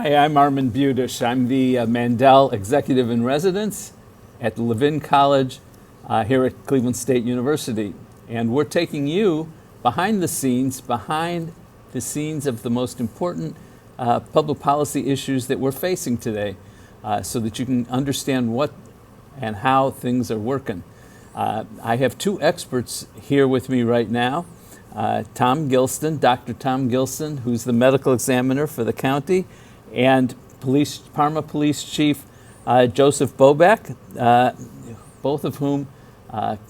Hi, I'm Armin Budish. I'm the Mandel Executive in Residence at the Levin College here at Cleveland State University. And we're taking you behind the scenes of the most important public policy issues that we're facing today so that you can understand what and how things are working. I have two experts here with me right now. Tom Gilston, Dr. Tom Gilston, who's the medical examiner for the county, and Parma Police Chief Joseph Bobek, both of whom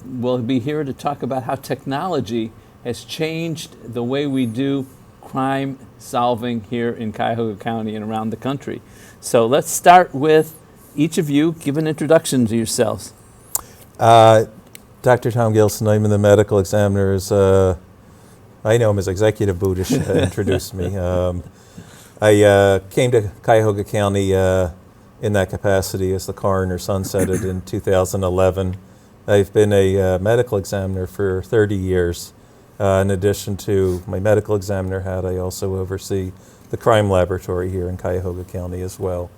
will be here to talk about how technology has changed the way we do crime solving here in Cuyahoga County and around the country. So let's start with each of you. Give an introduction to yourselves. Dr. Tom Gilston, I'm the medical examiner. I know him as Executive Budish introduced me. I came to Cuyahoga County in that capacity as the coroner sunsetted in 2011. I've been a medical examiner for 30 years. In addition to my medical examiner hat, I also oversee the crime laboratory here in Cuyahoga County as well.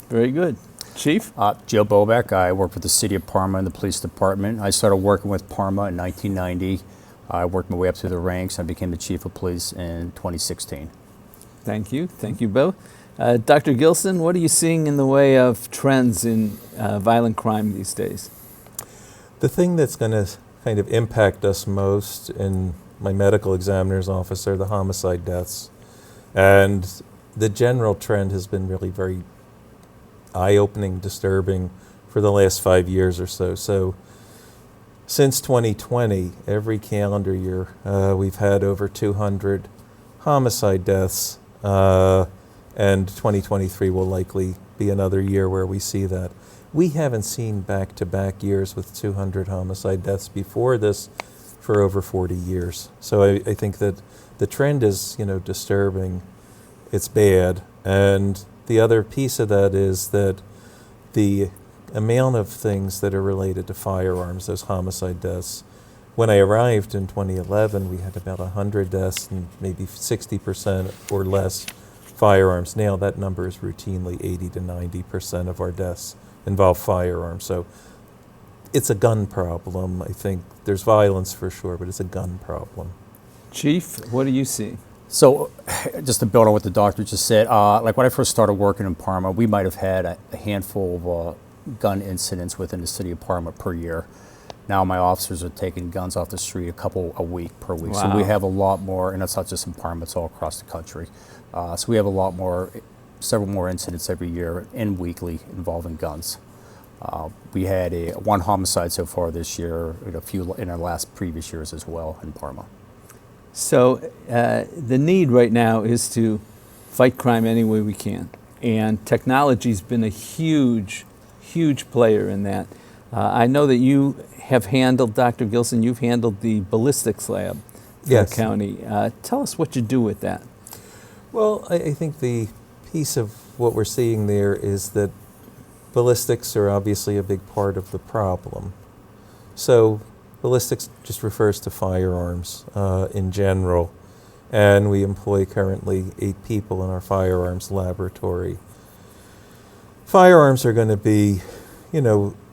Very good. Chief? Joe Bobek. I work for the City of Parma in the police department. I started working with Parma in 1990. I worked my way up through the ranks. I became the chief of police in 2016. Thank you. Thank you both. Dr. Gilston, what are you seeing in the way of trends in violent crime these days? The thing that's going to kind of impact us most in my medical examiner's office are the homicide deaths. And the general trend has been really very eye-opening, disturbing for the last 5 years or so. So since 2020, every calendar year, we've had over 200 homicide deaths, and 2023 will likely be another year where we see that. We haven't seen back-to-back years with 200 homicide deaths before this for over 40 years. So I think that the trend is, disturbing. It's bad. And the other piece of that is that the amount of things that are related to firearms, those homicide deaths. When I arrived in 2011, we had about 100 deaths and maybe 60% or less firearms. Now that number is routinely 80 to 90% of our deaths involve firearms. So it's a gun problem. I think there's violence for sure, but it's a gun problem. Chief, what do you see? So just to build on what the doctor just said, like when I first started working in Parma, we might have had a handful of gun incidents within the city of Parma per year. Now my officers are taking guns off the street a couple a week per week. Wow. So we have a lot more, and it's not just in Parma, it's all across the country. So we have a lot more, several more incidents every year and weekly involving guns. We had one homicide so far this year, and a few in our previous years as well in Parma. So the need right now is to fight crime any way we can. And technology's been a huge player in that. I know that you have handled, Dr. Gilston, you've handled the ballistics lab for Yes. the county. Tell us what you do with that. Well, I think the piece of what we're seeing there is that ballistics are obviously a big part of the problem. So ballistics just refers to firearms in general, and we employ currently 8 people in our firearms laboratory. Firearms are going to be,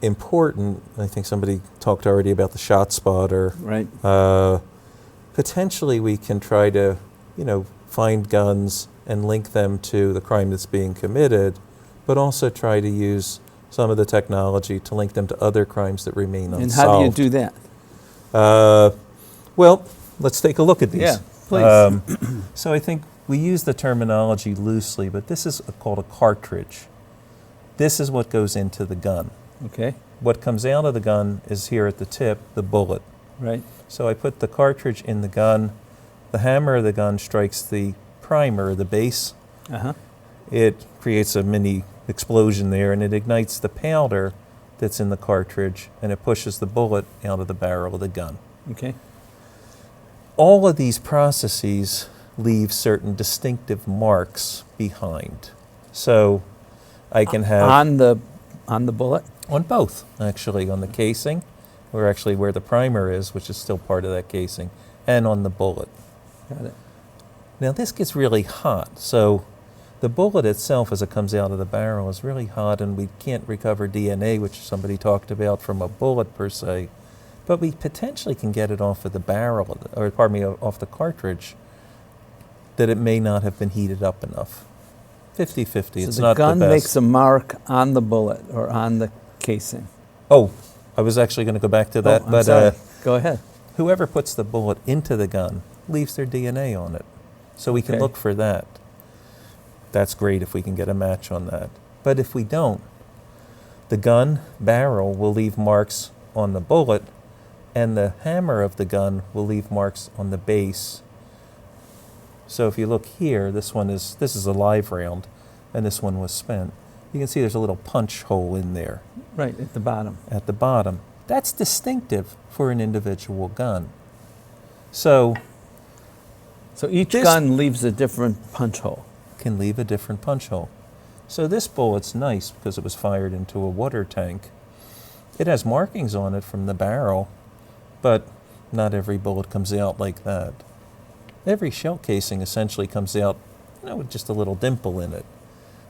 important. I think somebody talked already about the shot spotter. Right. Potentially we can try to, find guns and link them to the crime that's being committed, but also try to use some of the technology to link them to other crimes that remain unsolved. And how do you do that? Well, let's take a look at these. Yeah, please. So I think we use the terminology loosely, but this is called a cartridge. This is what goes into the gun. Okay. What comes out of the gun is here at the tip, the bullet. Right. So I put the cartridge in the gun. The hammer of the gun strikes the primer, the base. Uh-huh. It creates a mini explosion there, and it ignites the powder that's in the cartridge, and it pushes the bullet out of the barrel of the gun. Okay. All of these processes leave certain distinctive marks behind. So I can have... On the bullet? On both, actually, on the casing, or actually where the primer is, which is still part of that casing, and on the bullet. Got it. Now this gets really hot, so The bullet itself, as it comes out of the barrel, is really hot, and we can't recover DNA, which somebody talked about, from a bullet per se. But we potentially can get it off of the barrel, or pardon me, off the cartridge, that it may not have been heated up enough. 50-50, So it's the not the gun best. makes a mark on the bullet or on the casing. Oh, I was actually going to go back to that, Oh, I'm but sorry. Go ahead. whoever puts the bullet into the gun leaves their DNA on it. So we can Okay. look for that. That's great if we can get a match on that. But if we don't, the gun barrel will leave marks on the bullet, and the hammer of the gun will leave marks on the base. So if you look here, this is a live round, and this one was spent. You can see there's a little punch hole in there Right, at the bottom. at the bottom. That's distinctive for an individual gun. So So each This- gun leaves a different punch hole. can leave a different punch hole. So this bullet's nice because it was fired into a water tank. It has markings on it from the barrel, but not every bullet comes out like that. Every shell casing essentially comes out, with just a little dimple in it.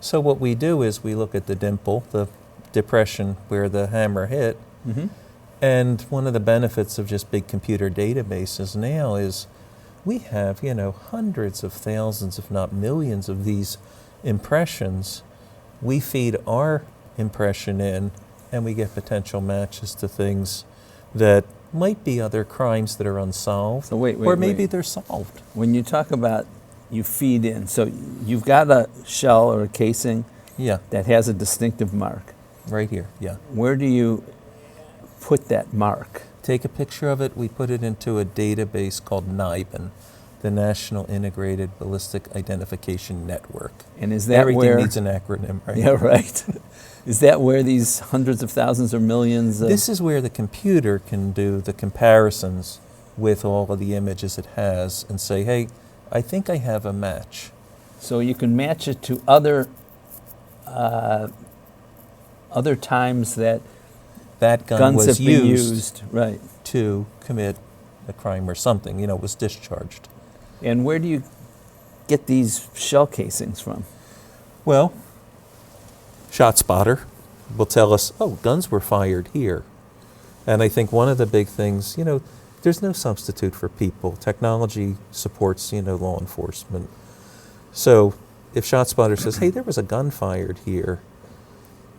So what we do is we look at the dimple, the depression where the hammer hit, Mm-hmm. and one of the benefits of just big computer databases now is we have, hundreds of thousands, if not millions, of these impressions. We feed our impression in, and we get potential matches to things that might be other crimes that are unsolved, So wait, or maybe wait. they're solved. When you talk about you feed in, so you've got a shell or a casing Yeah, that has a distinctive mark. right here, yeah. Where do you put that mark? Take a picture of it. We put it into a database called NIBIN, the National Integrated Ballistic Identification Network. And is that Everything where? needs an acronym, right? Yeah, right. Is that where these hundreds of thousands or millions of... This is where the computer can do the comparisons with all of the images it has and say, hey, I think I have a match. So you can match it to other times that That gun guns was have been used. Right. to commit a crime or something, was discharged. And where do you get these shell casings from? Well, ShotSpotter will tell us, oh, guns were fired here. And I think one of the big things, there's no substitute for people. Technology supports, law enforcement. So if ShotSpotter says, hey, there was a gun fired here,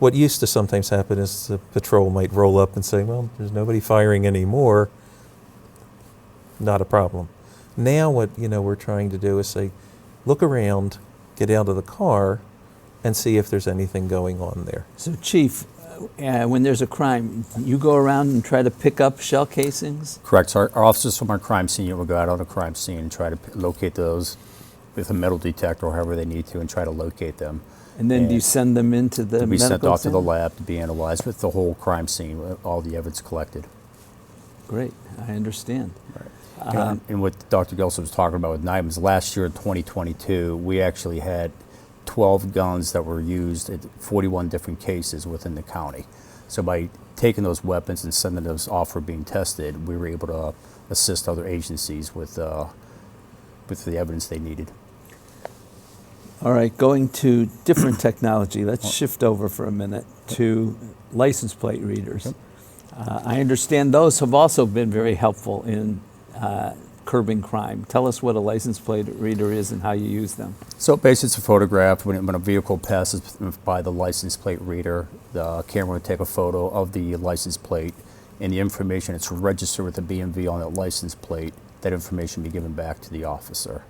what used to sometimes happen is the patrol might roll up and say, well, there's nobody firing anymore. Not a problem. Now what, we're trying to do is say, look around, get out of the car, and see if there's anything going on there. So, Chief, when there's a crime, you go around and try to pick up shell casings? Correct. So our officers from our crime scene unit will go out on a crime scene and try to locate those with a metal detector or however they need to and try to locate them. And then do you And send them into the to be sent medical off to the exam? lab to be analyzed with the whole crime scene, with all the evidence collected. Great, I understand. And what Dr. Gelson was talking about with knives, last year in 2022, we actually had 12 guns that were used at 41 different cases within the county. So by taking those weapons and sending those off for being tested, we were able to assist other agencies with the evidence they needed. All right, going to different technology. Let's shift over for a minute to license plate readers. I understand those have also been very helpful in curbing crime. Tell us what a license plate reader is and how you use them. So basically it's a photograph. When a vehicle passes by the license plate reader, the camera will take a photo of the license plate and the information that's registered with the BMV on that license plate, that information be given back to the officer.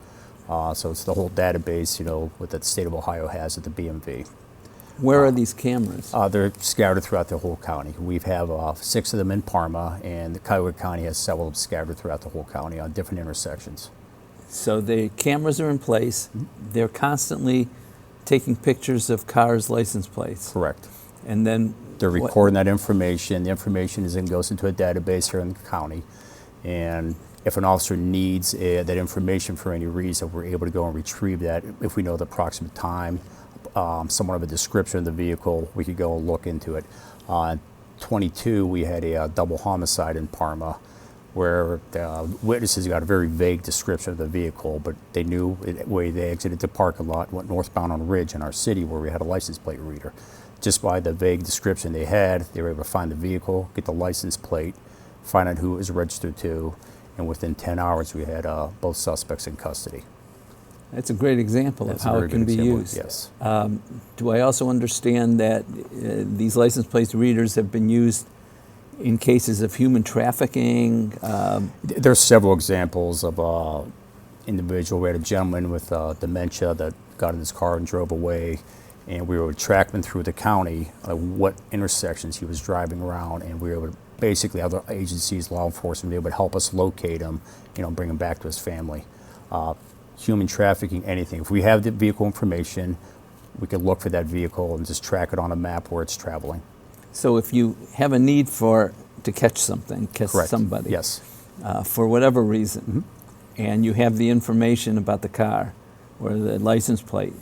So it's the whole database, what the state of Ohio has at the BMV. Where are these cameras? They're scattered throughout the whole county. We have 6 of them in Parma, and the Cuyahoga County has several of them scattered throughout the whole county on different intersections. So the cameras are in place. They're constantly taking pictures of cars' license plates. Correct. And then They're what- recording that information. The information goes into a database here in the county. And if an officer needs that information for any reason, we're able to go and retrieve that. If we know the approximate time, somewhat of a description of the vehicle, we could go and look into it. 22, we had a double homicide in Parma. where the witnesses got a very vague description of the vehicle, but they knew the way they exited the parking lot, went northbound on Ridge in our city where we had a license plate reader. Just by the vague description they had, they were able to find the vehicle, get the license plate, find out who it was registered to, and within 10 hours we had both suspects in custody. That's a great example That's of a how very it can good be example, used. yes. Do I also understand that these license plate readers have been used in cases of human trafficking? There's several examples of individual. We had a gentleman with dementia that got in his car and drove away, and we were tracking through the county what intersections he was driving around, and we were able to, basically other agencies, law enforcement, able to help us locate him, bring him back to his family. Human trafficking, anything. If we have the vehicle information, we can look for that vehicle and just track it on a map where it's traveling. So if you have a need to catch something, catch Correct. somebody, Yes. For whatever reason, and you have the information about the car or the license plate,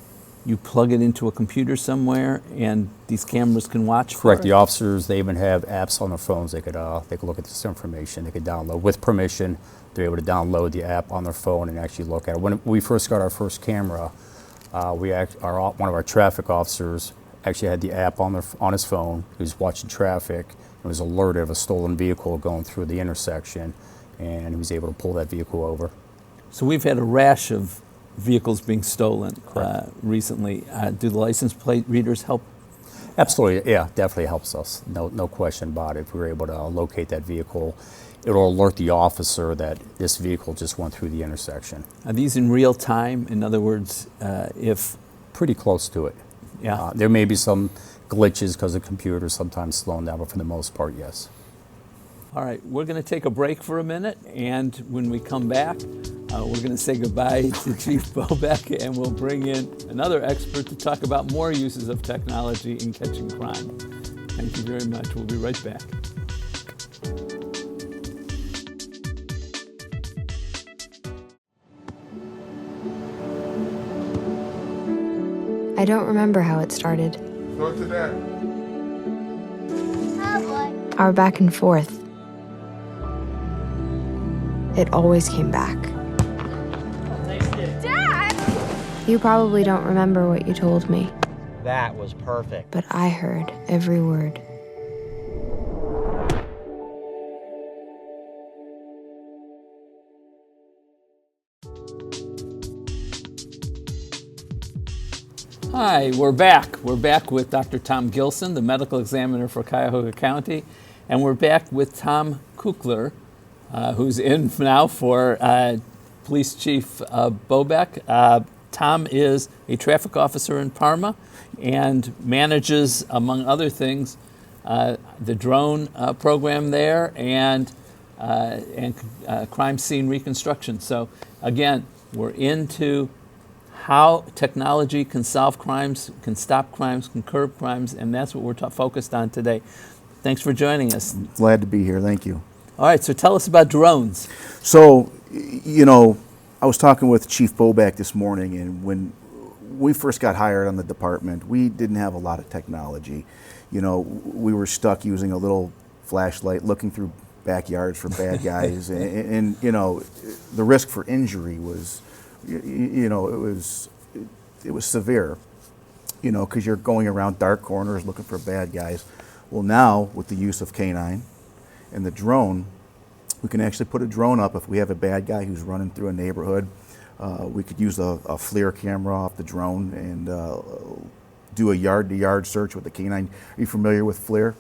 you plug it into a computer somewhere, and these cameras can watch for Correct. it? The officers, they even have apps on their phones. They could look at this information. They could download with permission. They're able to download the app on their phone and actually look at it. When we first got our first camera, one of our traffic officers actually had the app on his phone. He was watching traffic and was alerted of a stolen vehicle going through the intersection, and he was able to pull that vehicle over. So we've had a rash of vehicles being stolen recently. Do the license plate readers help? Absolutely, yeah, definitely helps us. No question about it. If we were able to locate that vehicle, it'll alert the officer that this vehicle just went through the intersection. Are these in real time? In other words, if... Pretty close to it. Yeah. There may be some glitches because the computer's sometimes slowing down, but for the most part, yes. All right, we're going to take a break for a minute, and when we come back, we're going to say goodbye to Chief Bobeck, and we'll bring in another expert to talk about more uses of technology in catching crime. Thank you very much. We'll be right back. I don't remember how it started. Go to that. Our back and forth. It always came back. Dad! You probably don't remember what you told me, That was perfect. but I heard every word. Hi, we're back. We're back with Dr. Tom Gilson, the medical examiner for Cuyahoga County, and we're back with Tom Kukler, who's in now for Police Chief Bobeck. Tom is a traffic officer in Parma and manages, among other things, the drone program there and crime scene reconstruction. So again, we're into how technology can solve crimes, can stop crimes, can curb crimes, and that's what we're focused on today. Thanks for joining us. Glad to be here, thank you. All right, so tell us about drones. So, I was talking with Chief Bobeck this morning, and when we first got hired on the department, we didn't have a lot of technology. We were stuck using a little flashlight, looking through backyards for bad guys, and the risk for injury was, it was severe, because you're going around dark corners looking for bad guys. Well, now with the use of K9 and the drone, we can actually put a drone up if we have a bad guy who's running through a neighborhood. We could use a FLIR camera off the drone and do a yard-to-yard search with the K9. Are you familiar with FLIR?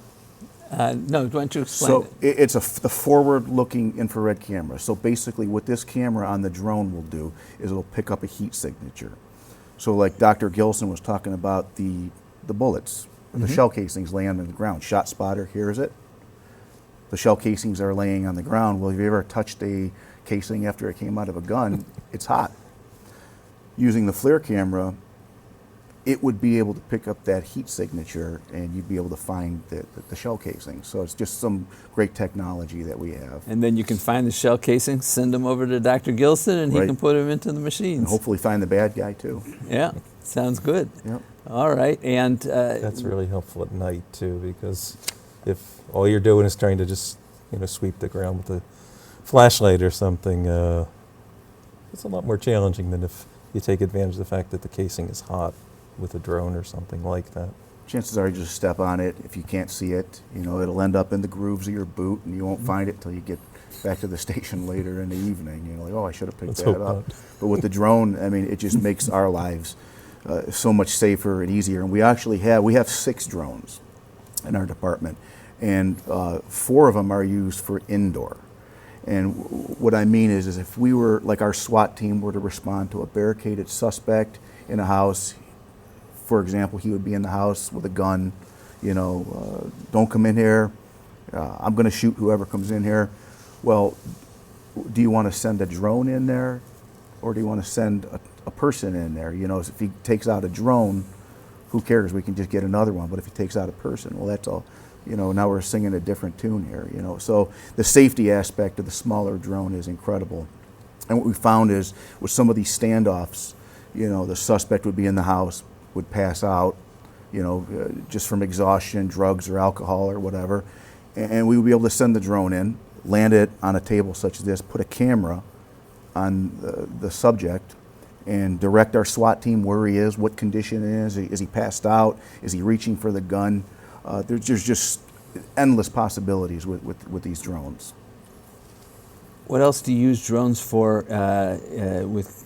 No, why don't you explain So it? it's the forward-looking infrared camera. So basically what this camera on the drone will do is it'll pick up a heat signature. So like Dr. Gilson was talking about the bullets, the shell casings laying on the ground. Shot spotter hears it. The shell casings are laying on the ground. Well, have you ever touched a casing after it came out of a gun? It's hot. Using the FLIR camera, it would be able to pick up that heat signature, and you'd be able to find the shell casing. So it's just some great technology that we have. And then you can find the shell casings, send them over to Dr. Gilson, and he Right. can put them into the machines. And hopefully find the bad guy too. Yeah, sounds good. Yep. All right, and That's really helpful at night too, because if all you're doing is trying to just sweep the ground with a flashlight or something, it's a lot more challenging than if you take advantage of the fact that the casing is hot with a drone or something like that. Chances are you just step on it. If you can't see it, you know, it'll end up in the grooves of your boot, and you won't find it until you get back to the station later in the evening. You know, like, oh, I should have picked Let's that hope up. not. But with the drone, I mean, it just makes our lives so much safer and easier. And we have 6 drones in our department, and 4 of them are used for indoor. And what I mean is if we were, like our SWAT team were to respond to a barricaded suspect in a house, for example, he would be in the house with a gun, you know, don't come in here, I'm going to shoot whoever comes in here. Well, do you want to send a drone in there, or do you want to send a person in there? You know, if he takes out a drone, who cares? We can just get another one. But if he takes out a person, well, that's all. You know, now we're singing a different tune here, you know. So the safety aspect of the smaller drone is incredible. And what we found is with some of these standoffs, you know, the suspect would be in the house, would pass out, you know, just from exhaustion, drugs or alcohol or whatever. And we would be able to send the drone in, land it on a table such as this, put a camera on the subject, and direct our SWAT team where he is, what condition it is he passed out, is he reaching for the gun? There's just endless possibilities with these drones. What else do you use drones for with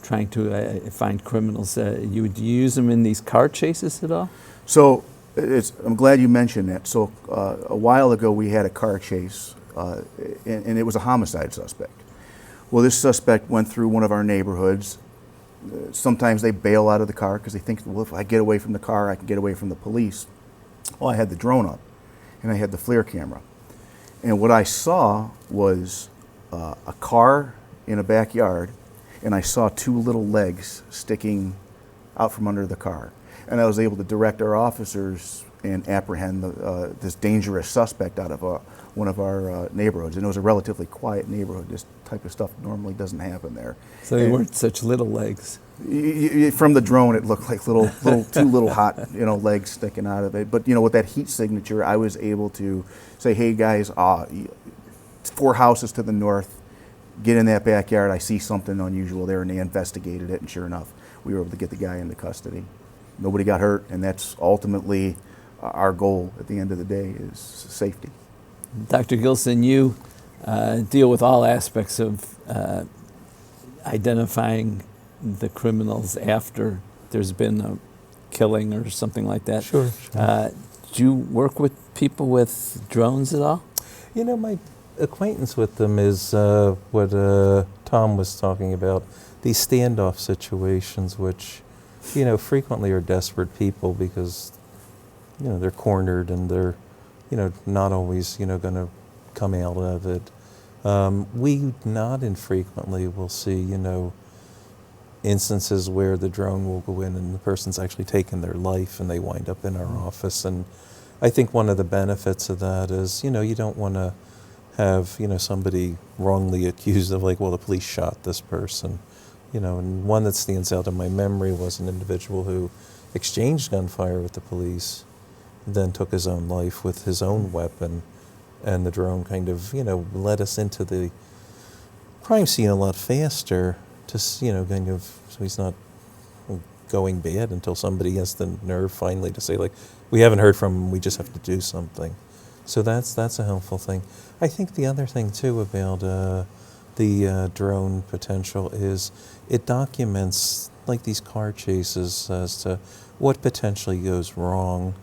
trying to find criminals? Do you use them in these car chases at all? So I'm glad you mentioned that. So a while ago we had a car chase, and it was a homicide suspect. Well, this suspect went through one of our neighborhoods. Sometimes they bail out of the car because they think, well, if I get away from the car, I can get away from the police. Well, I had the drone up, and I had the FLIR camera. And what I saw was a car in a backyard, and I saw 2 little legs sticking out from under the car. And I was able to direct our officers and apprehend this dangerous suspect out of one of our neighborhoods. And it was a relatively quiet neighborhood. This type of stuff normally doesn't happen there. So they weren't such little legs. From the drone, it looked like 2 little hot, you know, legs sticking out of it. But you know, with that heat signature, I was able to say, "Hey guys, 4 houses to the north, get in that backyard. I see something unusual there," and they investigated it. And sure enough, we were able to get the guy into custody. Nobody got hurt, and that's ultimately our goal at the end of the day is safety. Dr. Gilson, you deal with all aspects of identifying the criminals after there's been a killing or something like that. Sure. Do you work with people with drones at all? You know, my acquaintance with them is what Tom was talking about, these standoff situations, which, you know, frequently are desperate people because, you know, they're cornered and they're, you know, not always, you know, going to come out of it. We not infrequently will see, you know, instances where the drone will go in and the person's actually taken their life and they wind up in our office. And I think one of the benefits of that is, you know, you don't want to have, you know, somebody wrongly accused of like, well, the police shot this person. You know, and one that stands out in my memory was an individual who exchanged gunfire with the police, then took his own life with his own weapon, and the drone kind of, you know, led us into the crime scene a lot faster to, you know, kind of, so he's not going bad until somebody has the nerve finally to say, like, we haven't heard from him, we just have to do something. So that's a helpful thing. I think the other thing, too, about the drone potential is it documents, like these car chases, as to what potentially goes wrong.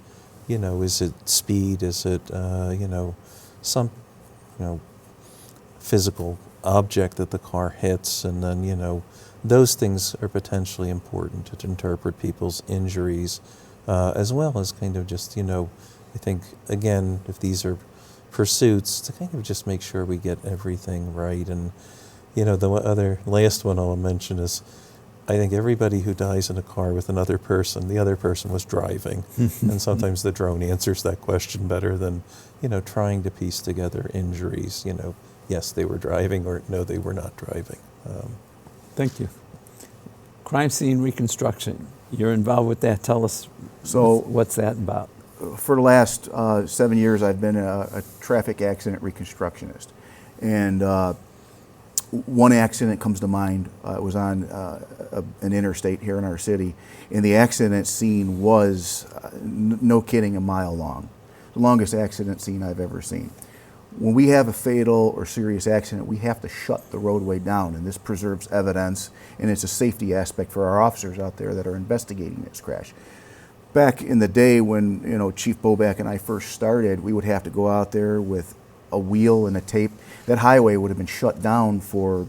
You know, is it speed? Is it, you know, some, you know, physical object that the car hits? And then, you know, those things are potentially important to interpret people's injuries, as well as kind of just, you know, I think, again, if these are pursuits, to kind of just make sure we get everything right. And, you know, the other last one I'll mention is, I think everybody who dies in a car with another person, the other person was driving. And sometimes the drone answers that question better than, you know, trying to piece together injuries. You know, yes, they were driving, or no, they were not driving. Thank you. Crime scene reconstruction. You're involved with that. Tell us, So what's that about? for the last 7 years, I've been a traffic accident reconstructionist. And one accident comes to mind. It was on an interstate here in our city, and the accident scene was, no kidding, a mile long. The longest accident scene I've ever seen. When we have a fatal or serious accident, we have to shut the roadway down, and this preserves evidence, and it's a safety aspect for our officers out there that are investigating this crash. Back in the day when, you know, Chief Boback and I first started, we would have to go out there with a wheel and a tape. That highway would have been shut down for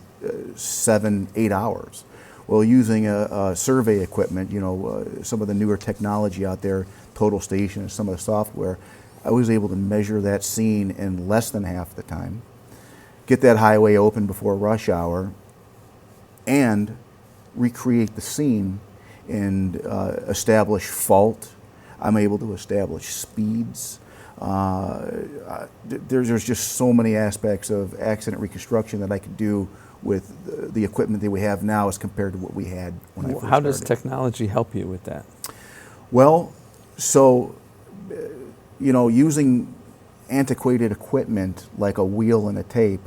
7, 8 hours. Well, using a survey equipment, you know, some of the newer technology out there, Total Station and some of the software, I was able to measure that scene in less than half the time, get that highway open before rush hour, and recreate the scene and establish fault. I'm able to establish speeds. There's just so many aspects of accident reconstruction that I could do with the equipment that we have now as compared to what we had when I first started. How does technology help you with that? Well, so, you know, using antiquated equipment like a wheel and a tape,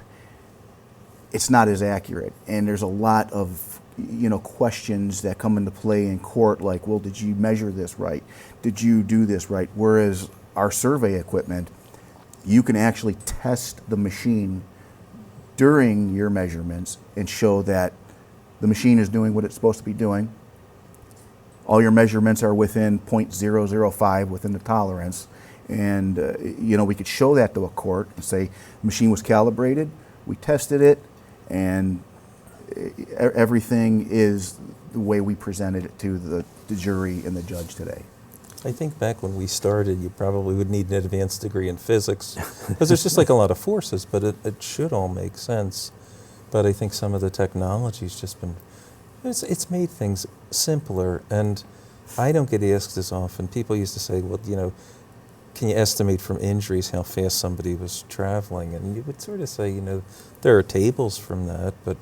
it's not as accurate. And there's a lot of, you know, questions that come into play in court, like, well, did you measure this right? Did you do this right? Whereas our survey equipment, you can actually test the machine during your measurements and show that the machine is doing what it's supposed to be doing. All your measurements are within 0.005 within the tolerance. And, you know, we could show that to a court and say, the machine was calibrated, we tested it, and everything is the way we presented it to the jury and the judge today. I think back when we started, you probably would need an advanced degree in physics, because there's just like a lot of forces, but it should all make sense. But I think some of the technology's just been, it's made things simpler, and I don't get asked as often. People used to say, well, you know, can you estimate from injuries how fast somebody was traveling? And you would sort of say, you know, there are tables from that, but,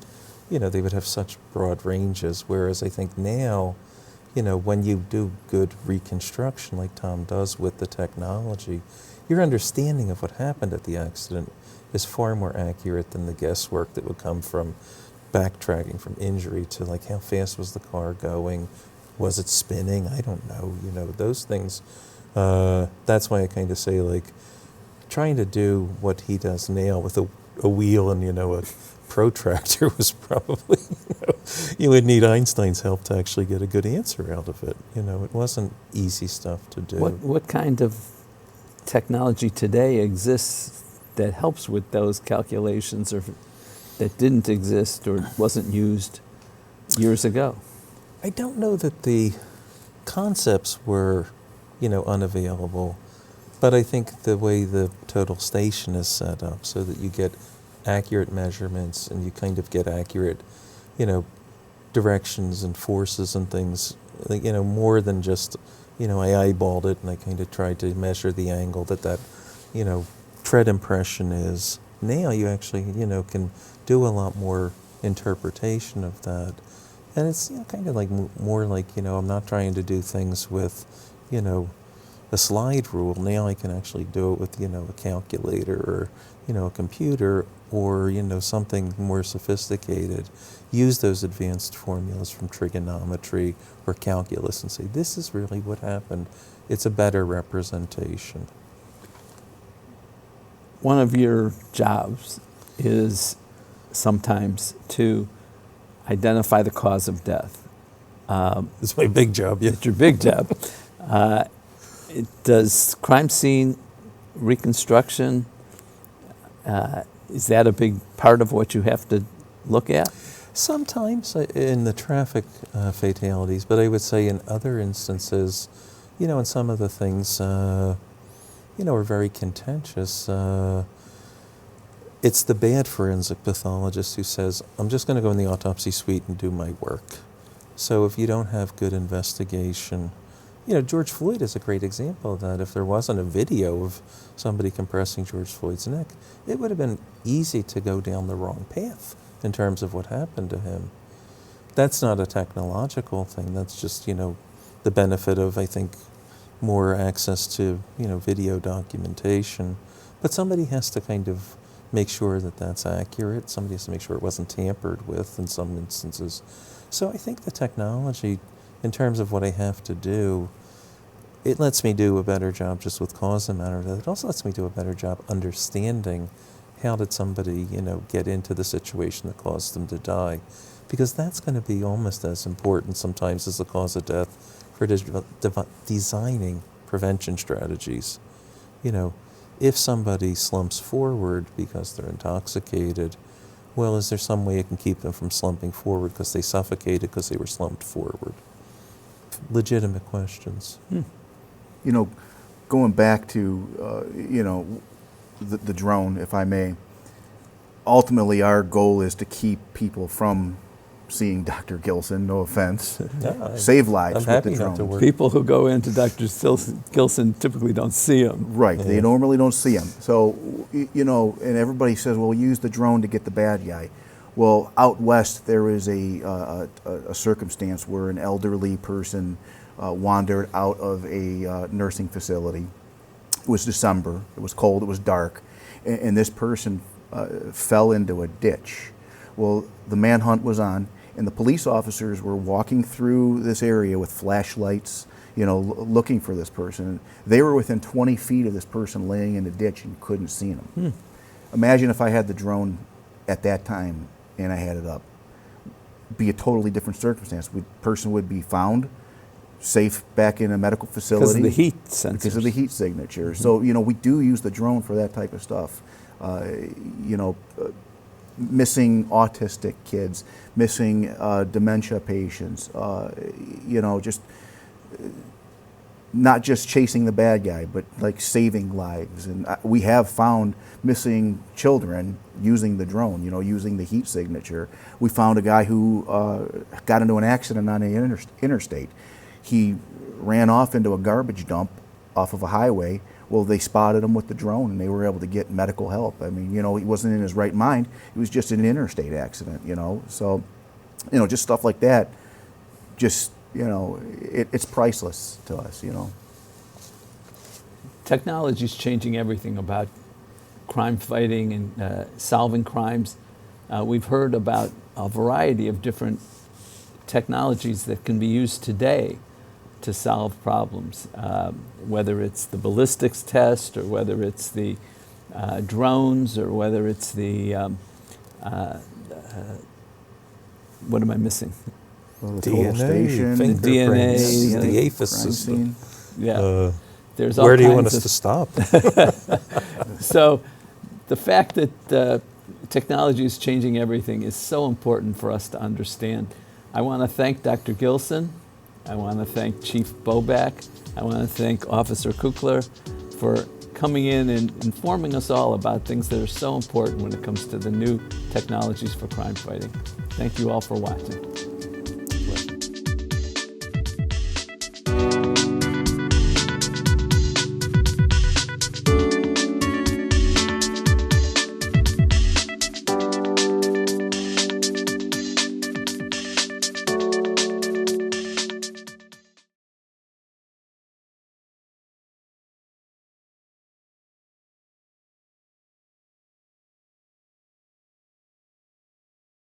you know, they would have such broad ranges, whereas I think now, you know, when you do good reconstruction like Tom does with the technology, your understanding of what happened at the accident is far more accurate than the guesswork that would come from backtracking from injury to, like, how fast was the car going? Was it spinning? I don't know. You know, those things. That's why I kind of say, like, trying to do what he does now with a wheel and, you know, a protractor was probably, you know, you would need Einstein's help to actually get a good answer out of it. You know, it wasn't easy stuff to do. What kind of technology today exists that helps with those calculations, or that didn't exist or wasn't used years ago? I don't know that the concepts were, you know, unavailable, but I think the way the total station is set up so that you get accurate measurements and you kind of get accurate, you know, directions and forces and things, you know, more than just, you know, I eyeballed it and I kind of tried to measure the angle that, you know, tread impression is. Now you actually, you know, can do a lot more interpretation of that. And it's, you know, kind of like more like, you know, I'm not trying to do things with, you know, a slide rule. Now I can actually do it with, you know, a calculator or, you know, a computer or, you know, something more sophisticated. Use those advanced formulas from trigonometry or calculus and say, this is really what happened. It's a better representation. One of your jobs is sometimes to identify the cause of death. It's my big job, yeah. It's your big job. Does crime scene reconstruction, is that a big part of what you have to look at? Sometimes in the traffic fatalities, but I would say in other instances, you know, in some of the things, you know, are very contentious. It's the bad forensic pathologist who says, I'm just going to go in the autopsy suite and do my work. So if you don't have good investigation, you know, George Floyd is a great example of that. If there wasn't a video of somebody compressing George Floyd's neck, it would have been easy to go down the wrong path in terms of what happened to him. That's not a technological thing. That's just, you know, the benefit of, I think, more access to, you know, video documentation. But somebody has to kind of make sure that that's accurate. Somebody has to make sure it wasn't tampered with in some instances. So I think the technology, in terms of what I have to do, it lets me do a better job just with cause and matter. It also lets me do a better job understanding how did somebody, get into the situation that caused them to die. Because that's going to be almost as important sometimes as the cause of death for designing prevention strategies. If somebody slumps forward because they're intoxicated, well, is there some way it can keep them from slumping forward because they suffocated because they were slumped forward? Legitimate questions. Going back to, the drone, if I may, ultimately our goal is to keep people from seeing Dr. Gilson, no offense, save lives I'm with happy the not to drone. work. People who go into Dr. Gilson typically don't see him. Right, they normally don't see them. So, and everybody says, well, use the drone to get the bad guy. Well, out west, there is a circumstance where an elderly person wandered out of a nursing facility. It was December, it was cold, it was dark, and this person fell into a ditch. Well, the manhunt was on, and the police officers were walking through this area with flashlights, looking for this person. They were within 20 feet of this person laying in the ditch and couldn't see him. Imagine if I had the drone at that time and I had it up. Be a totally different circumstance. The person would be found safe back in a medical facility. Because of the heat sensors. Because of the heat signature. So, we do use the drone for that type of stuff. Missing autistic kids, missing dementia patients, just not just chasing the bad guy, but like saving lives. And we have found missing children using the drone, using the heat signature. We found a guy who got into an accident on the interstate. He ran off into a garbage dump off of a highway. Well, they spotted him with the drone and they were able to get medical help. I mean, he wasn't in his right mind. He was just in an interstate accident, So, just stuff like that, it's priceless to us, Technology is changing everything about crime fighting and solving crimes. We've heard about a variety of different technologies that can be used today to solve problems, whether it's the ballistics test or whether it's the drones or whether it's the, what am I missing? Well, the total DNA, station, fingerprints, DNA, the APHIS crime system. scene. Yeah. There's all Where do you want kinds us to stop? So the fact that technology is changing everything is so important for us to understand. I want to thank Dr. Gilson. I want to thank Chief Boback. I want to thank Officer Kukler for coming in and informing us all about things that are so important when it comes to the new technologies for crime fighting. Thank you all for watching.